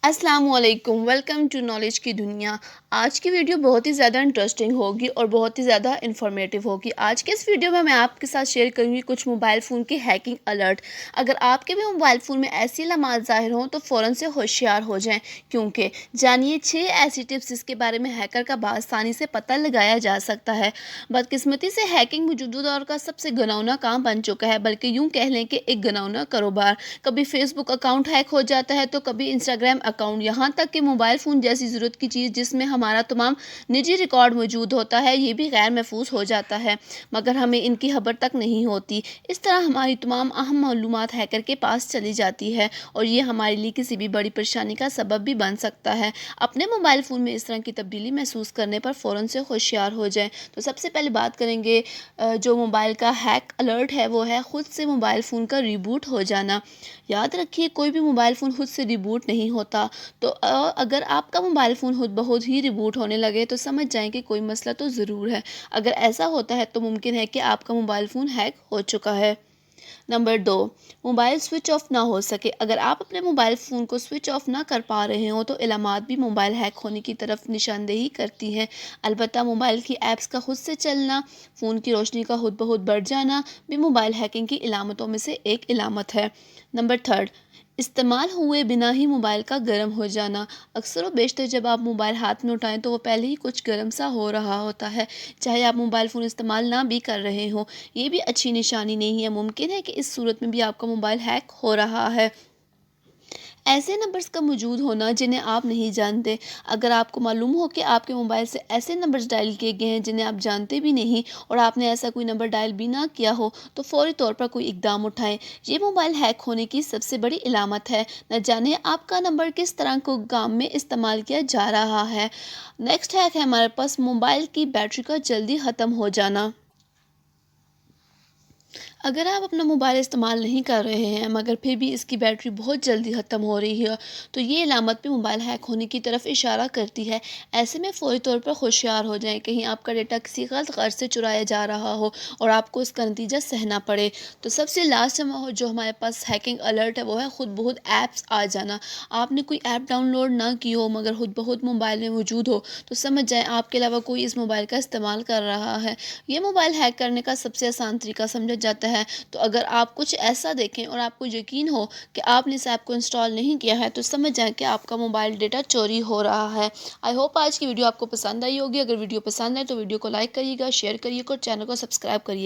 السلام علیکم، welcome to knowledge کی دنیا۔ آج کی ویڈیو بہت ہی زیادہ انٹرسٹنگ ہوگی اور بہت ہی زیادہ انفارمیٹیو ہوگی۔ آج کے اس ویڈیو میں آپ کے ساتھ شیئر کروں گی کچھ موبائل فون کی ہیکنگ الرٹ۔ اگر آپ کے بھی موبائل فون میں ایسی علامات ظاہر ہوں تو فوراً سے ہوشیار ہو جائیں، کیونکہ جانیے 6 ایسی ٹپس جس کے بارے میں ہیکر کا بآسانی سے پتہ لگایا جا سکتا ہے۔ بدقسمتی سے ہیکنگ موجودہ دور کا سب سے گھناؤنا کام بن چکا ہے، بلکہ یوں کہہ لیں کہ ایک گھناؤنا کاروبار۔ کبھی فیس بک اکاؤنٹ ہیک ہو جاتا ہے تو کبھی انسٹاگرام اکاؤنٹ، یہاں تک کہ موبائل فون جیسی ضرورت کی چیز جس میں ہمارا تمام نجی ریکارڈ موجود ہوتا ہے، یہ بھی غیر محفوظ ہو جاتا ہے، مگر ہمیں ان کی خبر تک نہیں ہوتی۔ اس طرح ہماری تمام اہم معلومات ہیکر کے پاس چلی جاتی ہے اور یہ ہمارے لیے کسی بھی بڑی پریشانی کا سبب بھی بن سکتا ہے۔ اپنے موبائل فون میں اس طرح کی تبدیلی محسوس کرنے پر فوراً سے ہوشیار ہو جائیں۔ تو سب سے پہلے بات کریں گے جو موبائل کا ہیک الرٹ ہے، وہ ہے خود سے موبائل فون کا ریبوٹ ہو جانا۔ یاد رکھیے، کوئی بھی موبائل فون خود سے ریبوٹ نہیں ہوتا، تو اگر آپ کا موبائل فون خود بخود ہی ریبوٹ ہونے لگے تو سمجھ جائیں کہ کوئی مسئلہ تو ضرور ہے۔ اگر ایسا ہوتا ہے تو ممکن ہے کہ آپ کا موبائل فون ہیک ہو چکا ہے۔ نمبر 2، موبائل سوئچ آف نہ ہو سکے۔ اگر آپ اپنے موبائل فون کو سوئچ آف نہ کر پا رہے ہوں تو علامات بھی موبائل ہیک ہونے کی طرف نشاندہی کرتی ہیں۔ البتہ موبائل کی ایپس کا خود سے چلنا، فون کی روشنی کا خود بخود بڑھ جانا بھی موبائل ہیکنگ کی علامتوں میں سے ایک علامت ہے۔ نمبر 3، استعمال ہوئے بنا ہی موبائل کا گرم ہو جانا۔ اکثر و بیشتر جب آپ موبائل ہاتھ میں اٹھائیں تو وہ پہلے ہی کچھ گرم سا ہو رہا ہوتا ہے، چاہے آپ موبائل فون استعمال نہ بھی کر رہے ہوں۔ یہ بھی اچھی نشانی نہیں ہے، ممکن ہے کہ اس صورت میں بھی آپ کا موبائل ہیک ہو رہا ہے۔ ایسے نمبرز کا موجود ہونا جنہیں آپ نہیں جانتے۔ اگر آپ کو معلوم ہو کہ آپ کے موبائل سے ایسے نمبرز ڈائل کیے گئے ہیں جنہیں آپ جانتے بھی نہیں اور آپ نے ایسا کوئی نمبر ڈائل بھی نہ کیا ہو، تو فوری طور پر کوئی اقدام اٹھائیں۔ یہ موبائل ہیک ہونے کی سب سے بڑی علامت ہے۔ نہ جانے آپ کا نمبر کس طرح کو کام میں استعمال کیا جا رہا ہے۔ نیکسٹ ہیک ہے ہمارے پاس موبائل کی بیٹری کا جلدی ختم ہو جانا۔ اگر آپ اپنا موبائل استعمال نہیں کر رہے ہیں مگر پھر بھی اس کی بیٹری بہت جلدی ختم ہو رہی ہے تو یہ علامت بھی موبائل ہیک ہونے کی طرف اشارہ کرتی ہے۔ ایسے میں فوری طور پر ہوشیار ہو جائیں، کہیں آپ کا ڈیٹا کسی غلط غرض سے چرایا جا رہا ہو اور آپ کو اس کا نتیجہ سہنا پڑے۔ تو سب سے لاسٹ جو ہمارے پاس ہیکنگ الرٹ ہے وہ ہے خود بخود ایپس آ جانا۔ آپ نے کوئی ایپ ڈاؤن لوڈ نہ کی ہو مگر خود بخود موبائل میں موجود ہو تو سمجھ جائیں آپ کے علاوہ کوئی اس موبائل کا استعمال کر رہا ہے۔ یہ موبائل ہیک کرنے کا سب سے آسان طریقہ سمجھا جاتا ہے۔ تو اگر آپ کچھ ایسا دیکھیں اور آپ کو یقین ہو کہ آپ نے اس ایپ کو انسٹال نہیں کیا ہے تو سمجھ جائیں کہ آپ کا موبائل ڈیٹا چوری ہو رہا ہے۔ آئی ہوپ آج کی ویڈیو آپ کو پسند آئی ہوگی۔ اگر ویڈیو پسند ہے تو ویڈیو کو لائک کریے گا، شیئر کریے گا اور چینل کو سبسکرائب کریے گا۔